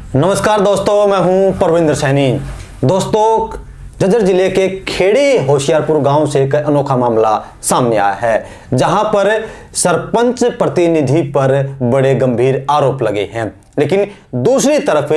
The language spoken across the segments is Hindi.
नमस्कार दोस्तों, मैं हूं परविंदर सैनी। दोस्तों, जज्जर जिले के खेड़ी होशियारपुर गांव से एक अनोखा मामला सामने आया है, जहां पर सरपंच प्रतिनिधि पर बड़े गंभीर आरोप लगे हैं। लेकिन दूसरी तरफ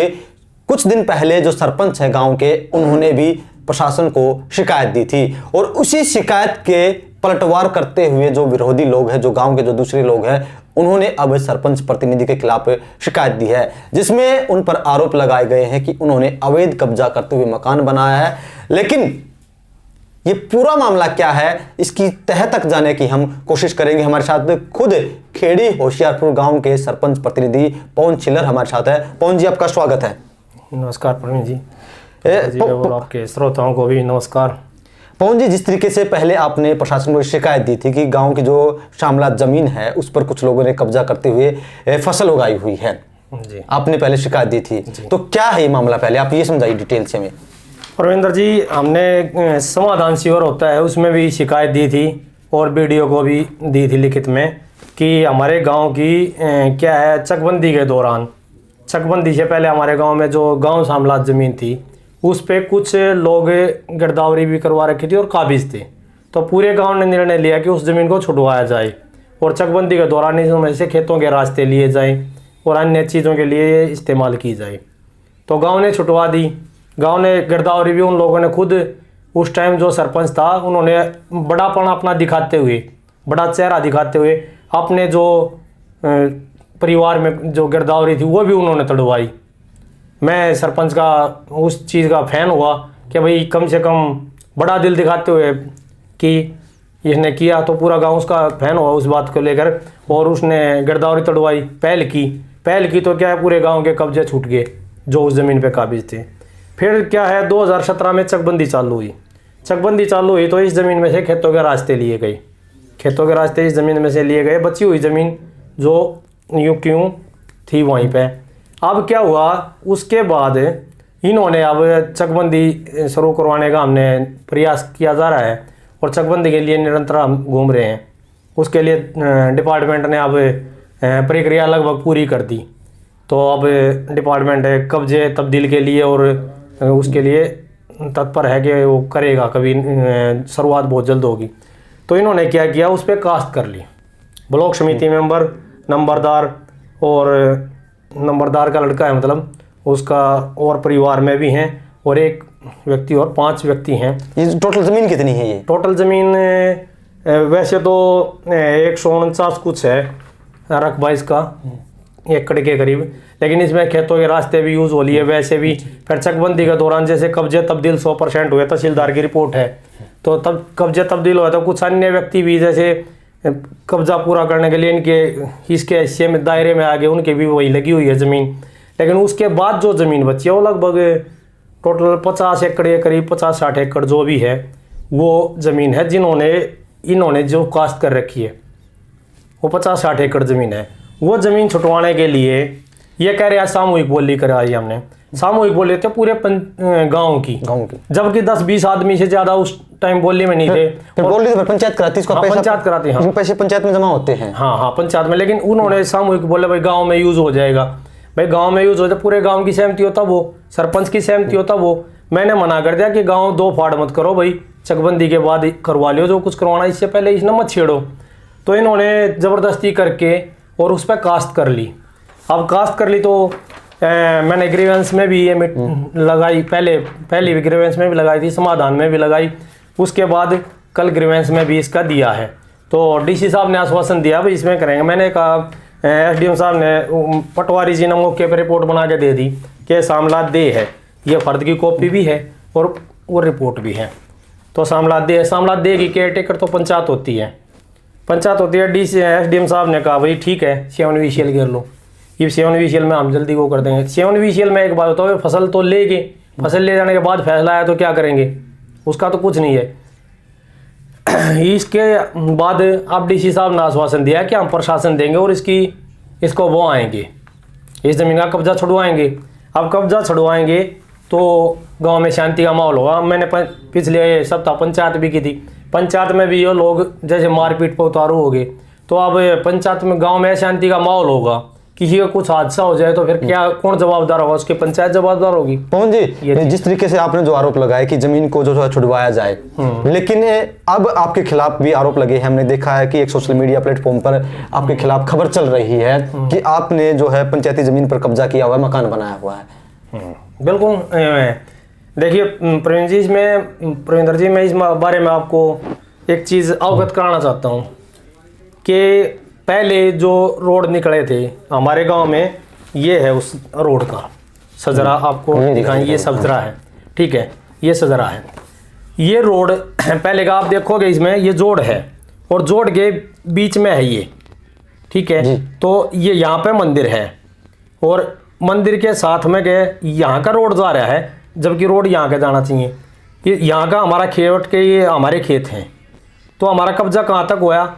कुछ दिन पहले जो सरपंच है गांव के, उन्होंने भी प्रशासन को शिकायत दी थी और उसी शिकायत के पलटवार करते हुए जो विरोधी लोग हैं, जो गांव के जो दूसरे लोग हैं, उन्होंने अब सरपंच प्रतिनिधि के खिलाफ शिकायत दी है, जिसमें उन पर आरोप लगाए गए हैं कि उन्होंने अवैध कब्जा करते हुए मकान बनाया है। लेकिन ये पूरा मामला क्या है, इसकी तह तक जाने की हम कोशिश करेंगे। हमारे साथ खुद खेड़ी होशियारपुर गांव के सरपंच प्रतिनिधि पवन छिल्लर हमारे साथ है। पवन जी, आपका स्वागत है। नमस्कार प्रवीण जी, और आपके श्रोताओं को भी नमस्कार। पवन जी, जिस तरीके से पहले आपने प्रशासन को शिकायत दी थी कि गांव की जो शामलात जमीन है उस पर कुछ लोगों ने कब्जा करते हुए फसल उगाई हुई है जी, आपने पहले शिकायत दी थी, तो क्या है ये मामला, पहले आप ये समझाइए डिटेल से हमें। परविंदर जी, हमने समाधान शिविर होता है उसमें भी शिकायत दी थी और वीडियो को भी दी थी लिखित में कि हमारे गांव की क्या है, चकबंदी के दौरान, चकबंदी से पहले हमारे गांव में जो गांव शामलात ज़मीन थी उस पे कुछ लोग गिरदावरी भी करवा रखी थी और काबिज थे। तो पूरे गांव ने निर्णय लिया कि उस ज़मीन को छुड़वाया जाए और चकबंदी के दौरान इसमें से खेतों के रास्ते लिए जाएं और अन्य चीज़ों के लिए इस्तेमाल की जाए। तो गांव ने छुटवा दी। गांव ने गिरदावरी भी उन लोगों ने खुद, उस टाइम जो सरपंच था उन्होंने बड़ापन अपना दिखाते हुए, बड़ा चेहरा दिखाते हुए अपने जो परिवार में जो गिरदावरी थी वो भी उन्होंने तोड़वाई। मैं सरपंच का उस चीज़ का फ़ैन हुआ कि भाई कम से कम बड़ा दिल दिखाते हुए कि इसने किया, तो पूरा गांव उसका फ़ैन हुआ उस बात को लेकर और उसने गिरदावरी तोड़वाई, पहल की तो क्या है, पूरे गांव के कब्जे छूट गए जो उस ज़मीन पे काबिज थे। फिर क्या है, 2017 में चकबंदी चालू हुई तो इस ज़मीन में से खेतों के रास्ते लिए गए, खेतों के रास्ते इस ज़मीन में से लिए गए, बची हुई ज़मीन जो यूँ क्यों थी वहीं पर। अब क्या हुआ, उसके बाद इन्होंने अब चकबंदी शुरू करवाने का हमने प्रयास किया जा रहा है और चकबंदी के लिए निरंतर हम घूम रहे हैं। उसके लिए डिपार्टमेंट ने अब प्रक्रिया लगभग पूरी कर दी। तो अब डिपार्टमेंट कब्जे तब्दील के लिए और उसके लिए तत्पर है कि वो करेगा, कभी शुरुआत बहुत जल्द होगी। तो इन्होंने क्या किया, उस पर कास्ट कर ली। ब्लॉक समिति मेंबर, नंबरदार का लड़का है, मतलब उसका, और परिवार में भी हैं और एक व्यक्ति और 5 व्यक्ति हैं। ये टोटल ज़मीन कितनी है? ये टोटल ज़मीन वैसे तो 149 कुछ है रकबा इसका, एकड़ के करीब, लेकिन इसमें खेतों के रास्ते भी यूज़ हो लिए। वैसे भी फिर चकबंदी के दौरान जैसे कब्जे तब्दील 100% हुए, तहसीलदार की रिपोर्ट है, तो तब कब्जे तब्दील हुआ। तो कुछ अन्य व्यक्ति भी जैसे कब्जा पूरा करने के लिए इनके इसके हिस्से में दायरे में आ गए, उनके भी वही लगी हुई है ज़मीन। लेकिन उसके बाद जो ज़मीन बची है वो लगभग टोटल 50 एकड़ के करीब, 50-60 एकड़ जो भी है वो ज़मीन है इन्होंने जो कास्ट कर रखी है, वो 50-60 एकड़ ज़मीन है। वो ज़मीन छुटवाने के लिए ये कह रहे हैं सामूहिक बोली कराई हमने। सामूहिक बोली थे पूरे गांव की, जबकि 10-20 आदमी से ज़्यादा उस टाइम बोली में नहीं थे। बोली तो पंचायत कराती, इसको पंचायत कराती, हाँ, पैसे पंचायत में जमा होते हैं, हाँ पंचायत में। लेकिन उन्होंने सामूहिक बोले भाई गांव में यूज़ हो जाएगा, भाई गांव में यूज़ हो जाए, पूरे गांव की सहमति होता वो, सरपंच की सहमति होता वो। मैंने मना कर दिया कि गांव 2 फाड़ मत करो भाई, चकबंदी के बाद करवा लियो जो कुछ करवाना, इससे पहले इसने मत छेड़ो। तो इन्होंने ज़बरदस्ती करके और उस पर कास्ट कर ली। अब कास्ट कर ली तो मैंने ग्रीवेंस में भी ये लगाई, पहली ग्रीवेंस में भी लगाई थी, समाधान में भी लगाई। उसके बाद कल ग्रीवेंस में भी इसका दिया है। तो डीसी साहब ने आश्वासन दिया भाई इसमें करेंगे। मैंने कहा, एसडीएम साहब ने, पटवारी जी ने मौके पर रिपोर्ट बना के दे दी कि शामलात दे है, ये फर्द की कॉपी भी है और वो रिपोर्ट भी है। तो शामलात दे की केयर टेकर तो पंचायत होती है। डीसी एसडीएम साहब ने कहा भाई ठीक है, 7 VCL कर लो, ये 7 VCL में हम जल्दी वो कर देंगे। 7 VCL में एक बात होता है, फसल तो लेंगे, फसल ले जाने के बाद फैसला आया तो क्या करेंगे, उसका तो कुछ नहीं है। इसके बाद अब डीसी साहब ने आश्वासन दिया कि हम प्रशासन देंगे और इसको वो आएंगे, इस ज़मीन का कब्जा छुड़वाएंगे। अब कब्जा छुड़वाएंगे तो गांव में शांति का माहौल होगा। मैंने पिछले सप्ताह पंचायत भी की थी, पंचायत में भी ये लोग जैसे मारपीट पर उतारू हो गए, तो अब पंचायत में गांव में शांति का माहौल होगा। किसी का कुछ हादसा हो जाए तो फिर क्या, कौन जवाबदार होगा? उसकी पंचायत जवाबदार होगी। पवन जी, जिस तरीके से आपने जो आरोप लगाया कि जमीन को जो है छुड़वाया जाए, लेकिन अब आपके खिलाफ भी आरोप लगे हैं। हमने देखा है कि एक सोशल मीडिया प्लेटफॉर्म पर आपके खिलाफ खबर चल रही है कि आपने जो है पंचायती जमीन पर कब्जा किया हुआ है, मकान बनाया हुआ है। बिल्कुल। देखिए प्रवींदर जी, मैं इस बारे में आपको एक चीज़ अवगत कराना चाहता हूँ कि पहले जो रोड निकले थे हमारे गांव में, ये है उस रोड का सजरा, आपको दिखाएं, ये सजरा है, ठीक है, ये सजरा है। ये रोड पहले का आप देखोगे, इसमें ये जोड़ है और जोड़ के बीच में है ये, ठीक है। तो ये यहाँ पे मंदिर है और मंदिर के साथ में के यहाँ का रोड जा रहा है, जबकि रोड यहाँ का जाना चाहिए। ये यहाँ का हमारा खेत के, ये हमारे खेत हैं, तो हमारा कब्जा कहाँ तक हुआ?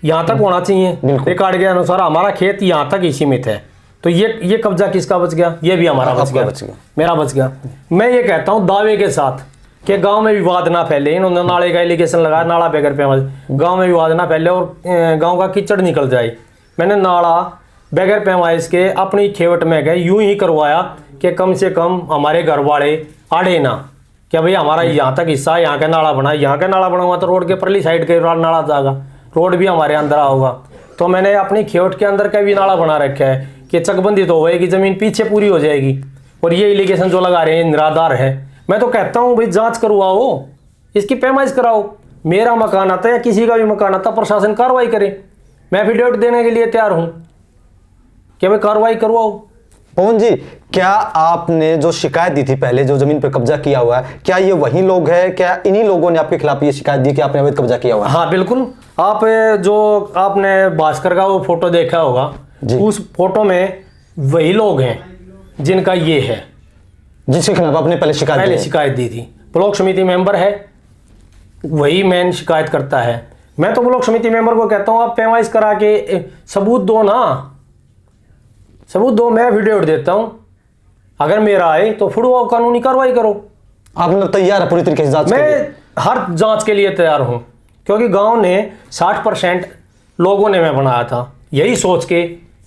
यहाँ तक होना चाहिए। रिकॉर्ड के अनुसार हमारा खेत यहाँ तक ही सीमित है, तो ये कब्जा किसका बच गया? ये भी हमारा बच गया, मेरा बच गया। मैं ये कहता हूँ दावे के साथ कि गांव में विवाद ना फैले। इन्होंने नाले का एलिगेशन लगाया, नाला बेगर पे, गांव में विवाद ना फैले और गांव का कीचड़ निकल जाए। मैंने नाला बगैर पैमाइश के अपनी खेवट में गए यूं ही करवाया कि कम से कम हमारे घर वाले आड़े ना, क्या भाई हमारा यहाँ तक हिस्सा, यहाँ का नाला बना, यहाँ का नाला बना हुआ तो रोड के परली साइड के नाला जाएगा, रोड भी हमारे अंदर होगा। तो मैंने अपनी खेवट के अंदर का भी नाला बना रखा है कि चकबंदी तो होएगी, जमीन पीछे पूरी हो जाएगी। और ये एलिगेशन जो लगा रहे हैं निराधार है। मैं तो कहता हूँ भाई जांच करवाओ, इसकी पैमाइश कराओ। मेरा मकान आता है या किसी का भी मकान आता, प्रशासन कार्रवाई करे। मैं एफिडेविट देने के लिए तैयार हूँ कि भाई कार्रवाई करवाओ। पवन जी, क्या आपने जो शिकायत दी थी पहले, जो जमीन पर कब्जा किया हुआ है, क्या ये वही लोग हैं? क्या इन्हीं लोगों ने आपके खिलाफ ये शिकायत दी कि आपने अवैध कब्जा किया हुआ है? हाँ बिल्कुल। आपने भास्कर का वो फोटो देखा होगा, उस फोटो में वही लोग हैं जिनका ये है, जिसके खिलाफ आपने पहले शिकायत दी थी। ब्लॉक समिति मेंबर है, वही मेन शिकायत करता है। मैं तो ब्लॉक समिति मेंबर को कहता हूँ आप पैमाइश करा के सबूत दो ना, सबूत दो। मैं एफिडेविट देता हूँ, अगर मेरा आए तो फुड़वाओ, कानूनी कार्रवाई करो। आप मतलब तैयार है पूरी तरीके से जांच के लिए? मैं हर जांच के लिए तैयार हूँ, क्योंकि गांव ने 60% लोगों ने मैं बनाया था यही सोच के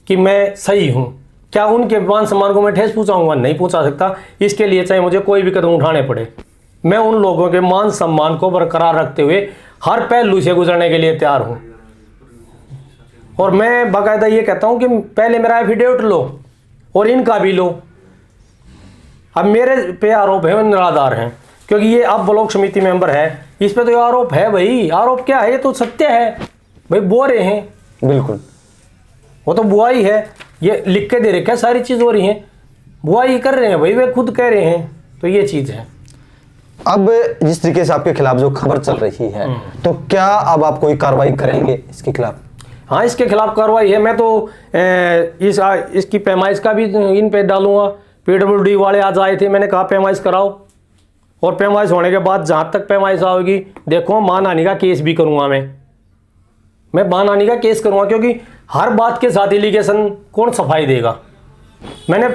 कि मैं सही हूँ। क्या उनके मान सम्मान को मैं ठेस पहुँचाऊंगा? नहीं पहुँचा सकता। इसके लिए चाहे मुझे कोई भी कदम उठाने पड़े, मैं उन लोगों के मान सम्मान को बरकरार रखते हुए हर पहलू से गुजरने के लिए तैयार हूँ। और मैं बाकायदा ये कहता हूँ कि पहले मेरा एफिडेविट लो और इनका भी लो। अब मेरे पे आरोप है वो निराधार हैं, क्योंकि ये अब ब्लॉक समिति मेंबर है, इस पे तो आरोप है भाई। आरोप क्या है? ये तो सत्य है भाई, बो रहे हैं। बिल्कुल, वो तो बुआई है, ये लिख के दे रखे हैं, सारी चीज हो रही है, बुआई कर रहे हैं भाई, वे खुद कह रहे हैं। तो ये चीज है। अब जिस तरीके से आपके खिलाफ जो खबर चल रही है, तो क्या अब आप कोई कार्रवाई करेंगे इसके खिलाफ? हाँ, इसके खिलाफ कार्रवाई है। मैं तो इसकी पैमाइश का भी इन पे डालूंगा। PWD वाले आज आए थे, मैंने कहा पैमाइश कराओ, और पैमाइश होने के बाद जहाँ तक पैमाइश आओगी, देखो मानहानि का केस भी करूँगा। मैं मानहानि का केस करूँगा, क्योंकि हर बात के साथ एलिगेशन कौन सफाई देगा। मैंने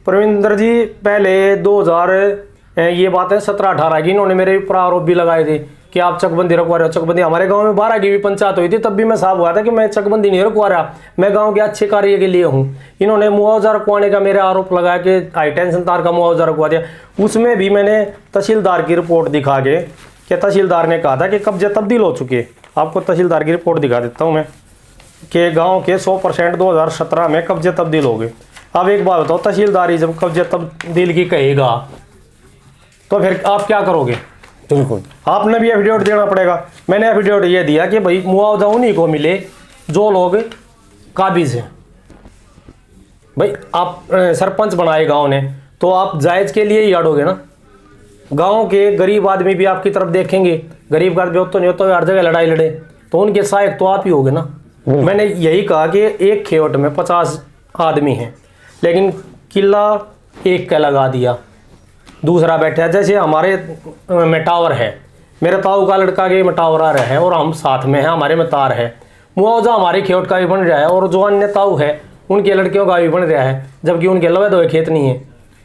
प्रविंदर जी पहले 2000 ये बात है 17-18 की, इन्होंने मेरे ऊपर आरोप भी लगाए थे कि आप चकबंदी रखवा रहे हो। चकबंदी हमारे गांव में 12 की भी पंचायत हुई थी, तब भी मैं साफ हुआ था कि मैं चकबंदी नहीं रखवा रहा, मैं गांव के अच्छे कार्य के लिए हूं। इन्होंने मुआवजा रखवाने का मेरे आरोप लगाया कि हाई टेंशन तार का मुआवजा रखवा दिया। उसमें भी मैंने तहसीलदार की रिपोर्ट दिखा के, कि तहसीलदार ने कहा था कि कब्जे तब्दील हो चुके। आपको तहसीलदार की रिपोर्ट दिखा देता हूँ मैं, कि गाँव के 100% 2017 में कब्जे तब्दील हो गए। अब एक बात बताओ, तहसीलदार ही जब कब्जे तब्दील की कहेगा तो फिर आप क्या करोगे? बिल्कुल, आपने भी एफिडेविट देना पड़ेगा। मैंने एफिडेविट ये दिया कि भाई मुआवजा उन्हीं को मिले जो लोग काबिज हैं। भाई आप सरपंच बनाए गांव ने, तो आप जायज के लिए ही अड़ोगे ना। गांव के गरीब आदमी भी आपकी तरफ देखेंगे, गरीब का जो तो नहीं होता हर जगह लड़ाई लड़े, तो उनके सहायक तो आप ही होगे ना। मैंने यही कहा कि एक खेवट में 50 आदमी हैं, लेकिन किला एक का लगा दिया, दूसरा बैठा है। जैसे हमारे में टावर है, मेरे ताऊ का लड़का के में टावर आ रहा है और हम साथ में हैं, हमारे में तार है। मुआवजा हमारे खेत का भी बन रहा है और जो अन्य ताऊ है उनके लड़कियों का भी बन रहा है, जबकि उनके लवे दो खेत नहीं है।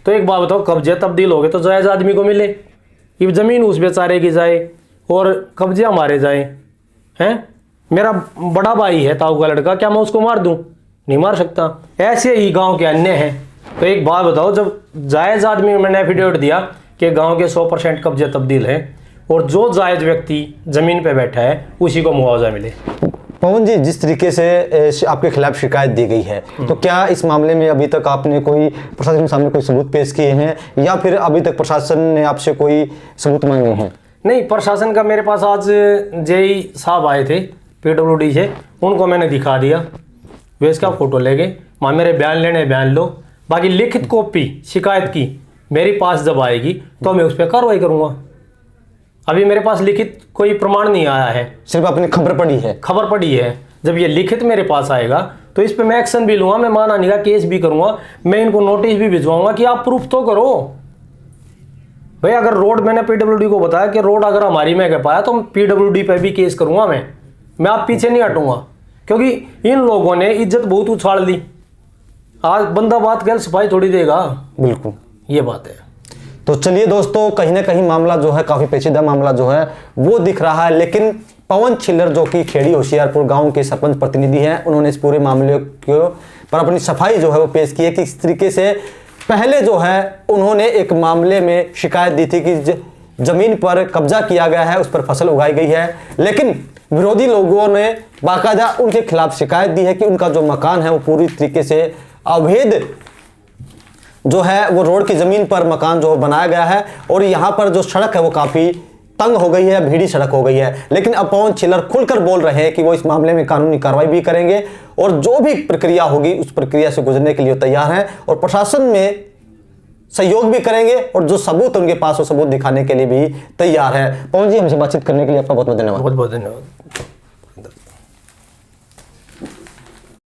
तो एक बात बताओ, कब्जे तब्दील हो गए तो जायज़ आदमी को मिले, ये ज़मीन उस बेचारे की जाए और कब्जे हमारे जाए हैं। मेरा बड़ा भाई है ताऊ का लड़का, क्या मैं उसको मार दूँ? नहीं मार सकता। ऐसे ही गांव के अन्य हैं। तो एक बात बताओ, जब जायज़ आदमी मैंने एफिडेविट दिया कि गांव के 100% कब्जे तब्दील है और जो जायज़ व्यक्ति ज़मीन पे बैठा है उसी को मुआवजा मिले। पवन जी, जिस तरीके से आपके खिलाफ शिकायत दी गई है, तो क्या इस मामले में अभी तक आपने कोई प्रशासन के सामने कोई सबूत पेश किए हैं या फिर अभी तक प्रशासन ने आपसे कोई सबूत मांगे हैं? नहीं, प्रशासन का मेरे पास आज जेई साहब आए थे PWD से, उनको मैंने दिखा दिया, वे इसका फ़ोटो ले गए। वहाँ मेरे बयान लेने बयान लो, बाकी लिखित कॉपी शिकायत की मेरे पास जब आएगी तो मैं उस पर कार्रवाई करूँगा। अभी मेरे पास लिखित कोई प्रमाण नहीं आया है, सिर्फ आपने खबर पड़ी है? खबर पड़ी है। जब ये लिखित मेरे पास आएगा तो इस पे मैं एक्शन भी लूँगा, मैं मानहानि का केस भी करूँगा, मैं इनको नोटिस भी भिजवाऊंगा कि आप प्रूफ तो करो भाई। अगर रोड, मैंने PWD को बताया कि रोड अगर हमारी में कह पाया तो PWD पे भी केस करूँगा मैं आप पीछे नहीं हटूँगा, क्योंकि इन लोगों ने इज्जत बहुत उछाल दी। आज बंदा बात कर सफाई थोड़ी देगा। बिल्कुल, ये बात है। तो चलिए दोस्तों, कहीं ना कहीं मामला जो है काफ़ी पेचीदा मामला जो है वो दिख रहा है, लेकिन पवन छिल्लर जो कि खेड़ी होशियारपुर गांव के सरपंच प्रतिनिधि हैं, उन्होंने इस पूरे मामले को पर अपनी सफाई जो है वो पेश की है कि इस तरीके से पहले जो है उन्होंने एक मामले में शिकायत दी थी कि जमीन पर कब्जा किया गया है, उस पर फसल उगाई गई है, लेकिन विरोधी लोगों ने बाकायदा उनके खिलाफ शिकायत दी है कि उनका जो मकान है वो पूरी तरीके से अवैध जो है वो रोड की ज़मीन पर मकान जो बनाया गया है और यहाँ पर जो सड़क है वो काफ़ी तंग हो गई है, भीड़ी सड़क हो गई है। लेकिन अब पवन छिल्लर खुलकर बोल रहे हैं कि वो इस मामले में कानूनी कार्रवाई भी करेंगे और जो भी प्रक्रिया होगी उस प्रक्रिया से गुजरने के लिए तैयार हैं और प्रशासन में सहयोग भी करेंगे और जो सबूत उनके पास वो सबूत दिखाने के लिए भी तैयार है। पवन जी, हमसे बातचीत करने के लिए आपका बहुत बहुत धन्यवाद। बहुत बहुत धन्यवाद।